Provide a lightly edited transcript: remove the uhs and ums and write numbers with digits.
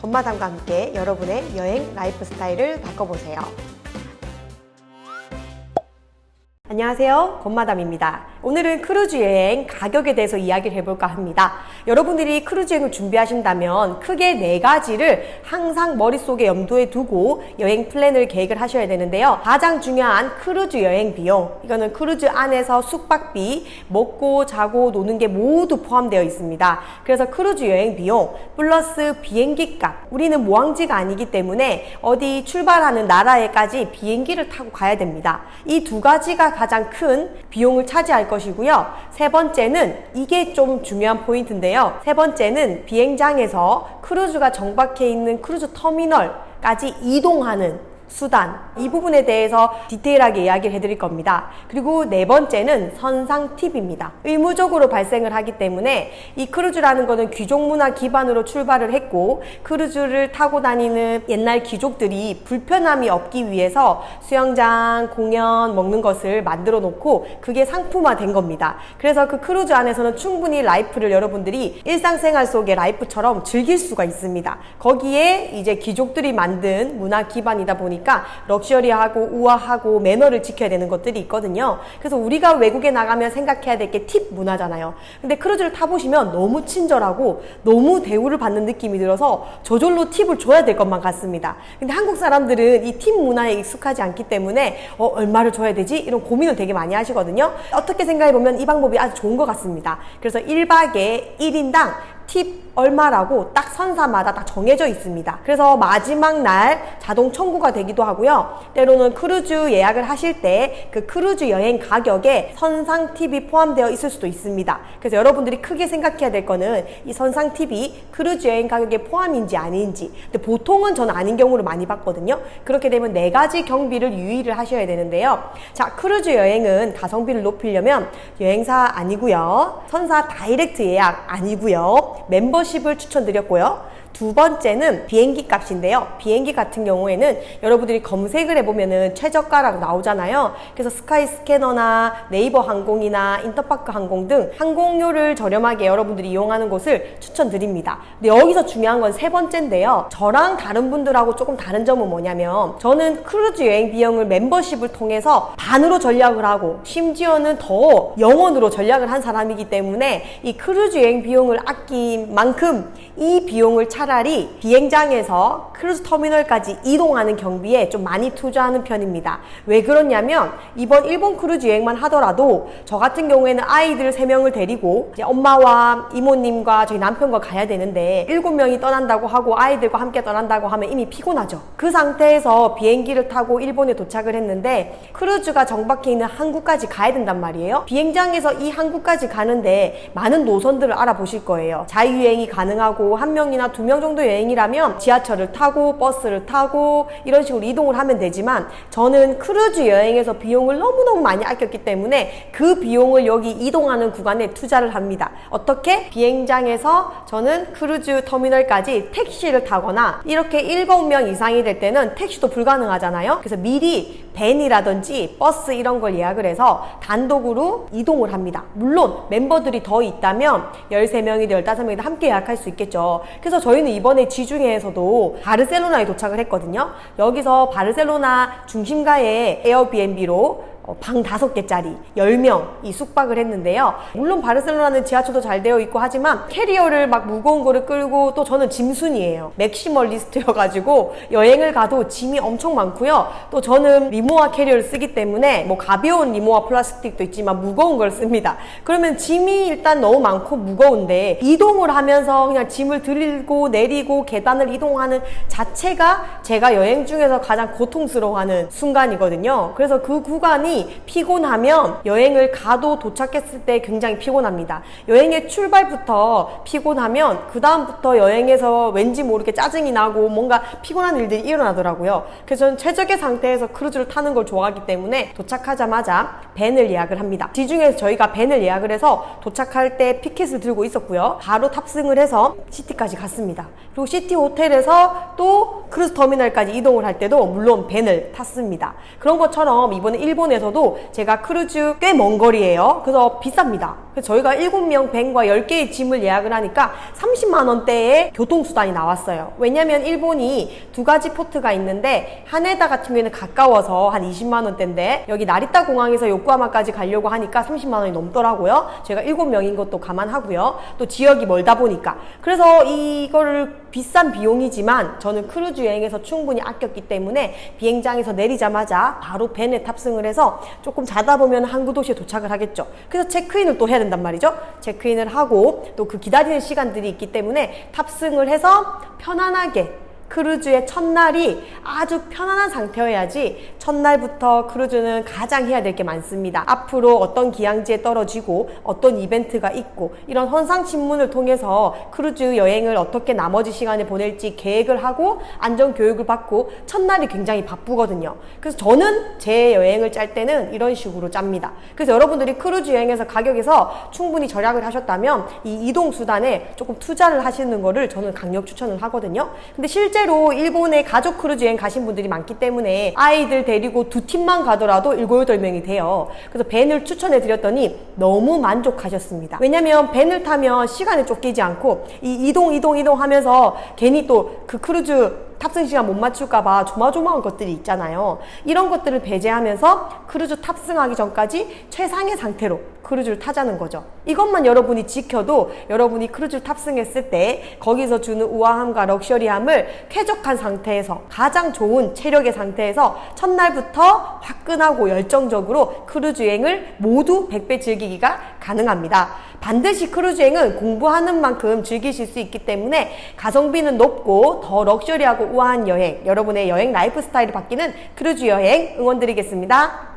건마담과 함께 여러분의 여행 라이프 스타일을 바꿔보세요. 안녕하세요, 건마담입니다. 오늘은 크루즈 여행 가격에 대해서 이야기를 해볼까 합니다. 여러분들이 크루즈 여행을 준비하신다면 크게 4가지를 항상 머릿속에 염두에 두고 여행 플랜을 계획을 하셔야 되는데요. 가장 중요한 크루즈 여행 비용, 이거는 크루즈 안에서 숙박비, 먹고 자고 노는 게 모두 포함되어 있습니다. 그래서 크루즈 여행 비용 플러스 비행기 값, 우리는 모항지가 아니기 때문에 어디 출발하는 나라에까지 비행기를 타고 가야 됩니다. 이 2가지가 가장 큰 비용을 차지할 것이고요. 세 번째는, 이게 좀 중요한 포인트인데요. 세 번째는 비행장에서 크루즈가 정박해 있는 크루즈 터미널까지 이동하는 수단, 이 부분에 대해서 디테일하게 이야기를 해드릴 겁니다. 그리고 4번째는 선상 팁입니다. 의무적으로 발생을 하기 때문에 이 크루즈라는 거는 귀족 문화 기반으로 출발을 했고, 크루즈를 타고 다니는 옛날 귀족들이 불편함이 없기 위해서 수영장, 공연, 먹는 것을 만들어 놓고 그게 상품화 된 겁니다. 그래서 그 크루즈 안에서는 충분히 라이프를 여러분들이 일상생활 속의 라이프처럼 즐길 수가 있습니다. 거기에 이제 귀족들이 만든 문화 기반이다 보니까 럭셔리하고 우아하고 매너를 지켜야 되는 것들이 있거든요. 그래서 우리가 외국에 나가면 생각해야 될 게 팁 문화잖아요. 근데 크루즈를 타보시면 너무 친절하고 너무 대우를 받는 느낌이 들어서 저절로 팁을 줘야 될 것만 같습니다. 근데 한국 사람들은 이 팁 문화에 익숙하지 않기 때문에 얼마를 줘야 되지? 이런 고민을 되게 많이 하시거든요. 어떻게 생각해보면 이 방법이 아주 좋은 것 같습니다. 그래서 1박에 1인당 팁 얼마라고 딱 선사마다 딱 정해져 있습니다. 그래서 마지막 날 자동 청구가 되기도 하고요. 때로는 크루즈 예약을 하실 때 그 크루즈 여행 가격에 선상 팁이 포함되어 있을 수도 있습니다. 그래서 여러분들이 크게 생각해야 될 거는 이 선상 팁이 크루즈 여행 가격에 포함인지 아닌지. 근데 보통은 저는 아닌 경우를 많이 봤거든요. 그렇게 되면 4가지 경비를 유의를 하셔야 되는데요. 자, 크루즈 여행은 가성비를 높이려면 여행사 아니고요, 선사 다이렉트 예약 아니고요, 멤버십을 추천드렸고요. 2번째는 비행기 값인데요. 비행기 같은 경우에는 여러분들이 검색을 해보면은 최저가라고 나오잖아요. 그래서 스카이스캐너나 네이버 항공이나 인터파크 항공 등 항공료를 저렴하게 여러분들이 이용하는 곳을 추천드립니다. 근데 여기서 중요한 건 3번째인데요. 저랑 다른 분들하고 조금 다른 점은 뭐냐면, 저는 크루즈 여행 비용을 멤버십을 통해서 반으로 전략을 하고 심지어는 더 0원으로 전략을 한 사람이기 때문에 이 크루즈 여행 비용을 아낀 만큼 이 비용을 차라리 비행장에서 크루즈 터미널까지 이동하는 경비에 좀 많이 투자하는 편입니다. 왜 그러냐면, 이번 일본 크루즈 여행만 하더라도 저 같은 경우에는 아이들 3명을 데리고 이제 엄마와 이모님과 저희 남편과 가야 되는데 7명이 떠난다고 하고 아이들과 함께 떠난다고 하면 이미 피곤하죠. 그 상태에서 비행기를 타고 일본에 도착을 했는데 크루즈가 정박해 있는 항구까지 가야 된단 말이에요. 비행장에서 이 항구까지 가는데 많은 노선들을 알아보실 거예요. 자유여행이 가능하고 1명이나 2명 정도 여행이라면 지하철을 타고 버스를 타고 이런 식으로 이동을 하면 되지만, 저는 크루즈 여행에서 비용을 너무너무 많이 아꼈기 때문에 그 비용을 여기 이동하는 구간에 투자를 합니다. 어떻게? 비행장에서 저는 크루즈 터미널까지 택시를 타거나, 이렇게 7명 이상이 될 때는 택시도 불가능하잖아요. 그래서 미리 밴이라든지 버스 이런 걸 예약을 해서 단독으로 이동을 합니다. 물론 멤버들이 더 있다면 13명이든 15명이든 함께 예약할 수 있겠죠. 그래서 저희는 이번에 지중해에서도 바르셀로나에 도착을 했거든요. 여기서 바르셀로나 중심가에 에어비앤비로 방 5개짜리 10명이 숙박을 했는데요. 물론 바르셀로나는 지하철도 잘 되어 있고 하지만 캐리어를 막 무거운 거를 끌고, 또 저는 짐순이에요. 맥시멀리스트여가지고 여행을 가도 짐이 엄청 많고요. 또 저는 리모아 캐리어를 쓰기 때문에 뭐 가벼운 리모아 플라스틱도 있지만 무거운 걸 씁니다. 그러면 짐이 일단 너무 많고 무거운데 이동을 하면서 그냥 짐을 들고 내리고 계단을 이동하는 자체가 제가 여행 중에서 가장 고통스러워하는 순간이거든요. 그래서 그 구간이 피곤하면 여행을 가도 도착했을 때 굉장히 피곤합니다. 여행의 출발부터 피곤하면 그 다음부터 여행에서 왠지 모르게 짜증이 나고 뭔가 피곤한 일들이 일어나더라고요. 그래서 저는 최적의 상태에서 크루즈를 타는 걸 좋아하기 때문에 도착하자마자 밴을 예약을 합니다. 지중해에서 저희가 밴을 예약을 해서 도착할 때 피켓을 들고 있었고요. 바로 탑승을 해서 시티까지 갔습니다. 그리고 시티 호텔에서 또 크루즈 터미널까지 이동을 할 때도 물론 밴을 탔습니다. 그런 것처럼 이번에 일본에서도 제가 크루즈 꽤 먼 거리예요. 그래서 비쌉니다. 그래서 저희가 7명 밴과 10개의 짐을 예약을 하니까 30만 원대의 교통수단이 나왔어요. 왜냐면 일본이 두 가지 포트가 있는데 하네다 같은 경우에는 가까워서 한 20만 원대인데 여기 나리타 공항에서 요코하마까지 가려고 하니까 30만 원이 넘더라고요. 제가 7명인 것도 감안하고요. 또 지역이 멀다 보니까. 그래서 이거를 비싼 비용이지만 저는 크루즈 여행에서 충분히 아꼈기 때문에 비행장에서 내리자마자 바로 밴에 탑승을 해서 조금 자다 보면 항구 도시에 도착을 하겠죠. 그래서 체크인을 또 해야 된단 말이죠. 체크인을 하고 또 그 기다리는 시간들이 있기 때문에 탑승을 해서 편안하게 크루즈의 첫날이 아주 편안한 상태여야지 첫날부터 크루즈는 가장 해야 될 게 많습니다. 앞으로 어떤 기항지에 떨어지고 어떤 이벤트가 있고 이런 헌상신문을 통해서 크루즈 여행을 어떻게 나머지 시간에 보낼지 계획을 하고 안전교육을 받고 첫날이 굉장히 바쁘거든요. 그래서 저는 제 여행을 짤 때는 이런 식으로 짭니다. 그래서 여러분들이 크루즈 여행에서 가격에서 충분히 절약을 하셨다면 이 이동수단에 조금 투자를 하시는 거를 저는 강력 추천을 하거든요. 근데 실제로 일본에 가족 크루즈 여행 가신 분들이 많기 때문에 아이들 데리고 두 팀만 가더라도 7, 8명이 돼요. 그래서 밴을 추천해 드렸더니 너무 만족하셨습니다. 왜냐면 밴을 타면 시간에 쫓기지 않고 이 이동 하면서 괜히 또 그 크루즈 탑승 시간 못 맞출까봐 조마조마한 것들이 있잖아요. 이런 것들을 배제하면서 크루즈 탑승하기 전까지 최상의 상태로 크루즈를 타자는 거죠. 이것만 여러분이 지켜도 여러분이 크루즈를 탑승했을 때 거기서 주는 우아함과 럭셔리함을 쾌적한 상태에서 가장 좋은 체력의 상태에서 첫날부터 화끈하고 열정적으로 크루즈 여행을 모두 100배 즐기기가 가능합니다. 반드시 크루즈 여행은 공부하는 만큼 즐기실 수 있기 때문에 가성비는 높고 더 럭셔리하고 우아한 여행, 여러분의 여행 라이프 스타일이 바뀌는 크루즈 여행 응원드리겠습니다.